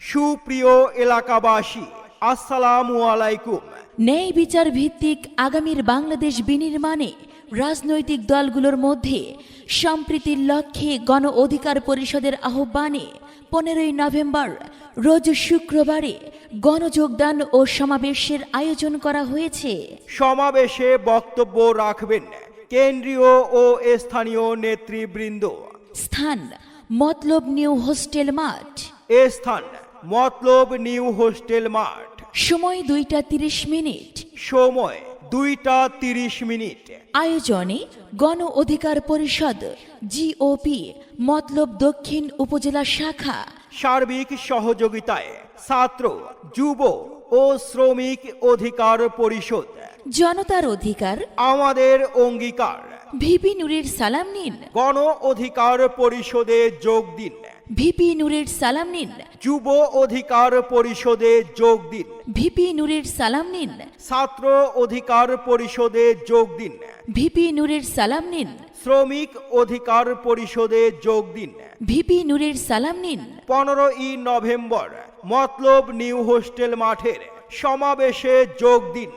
সুপ্রিয় এলাকাবাসী, আসসালামু আলাইকুম। ন্যায় বিচার ভিত্তিক আগামীর বাংলাদেশ বিনির্মাণে রাজনৈতিক দলগুলোর মধ্যে সম্প্রীতির লক্ষ্যে গণ অধিকার পরিষদের আহ্বানে 15ই নভেম্বর রোজ শুক্রবারে গণযোগদান ও সমাবেশের আয়োজন করা হয়েছে। সমাবেশে বক্তব্য রাখবেন কেন্দ্রীয় ও স্থানীয় নেতৃবৃন্দ। স্থান মতলব নিউ হোস্টেল মাঠ। স্থান মতলব নিউ হোস্টেল মাঠ। সময় 2টা 30 মিনিট। সময় 2টা 30 মিনিট। আয়োজনে গণ অধিকার পরিষদ জিওপি মতলব দক্ষিণ উপজেলা শাখা। সার্বিক সহযোগিতায় ছাত্র, যুব ও শ্রমিক অধিকার পরিষদ। জনতার অধিকার আমাদের অঙ্গীকার। ভিপি নূরের সালাম নিন। গণ অধিকার পরিষদে যোগ দিন। ভিপি নূরের সালাম নিন। যুব অধিকার পরিষদে যোগ দিন। ভিপি নূরের সালাম নিন। ছাত্র অধিকার পরিষদে যোগ দিন। ভিপি নূরের সালাম নিন। শ্রমিক অধিকার পরিষদে যোগ দিন। ভিপি নূরের সালাম নিন। 15ই নভেম্বর মতলব নিউ হোস্টেল মাঠের সমাবেশে যোগ দিন।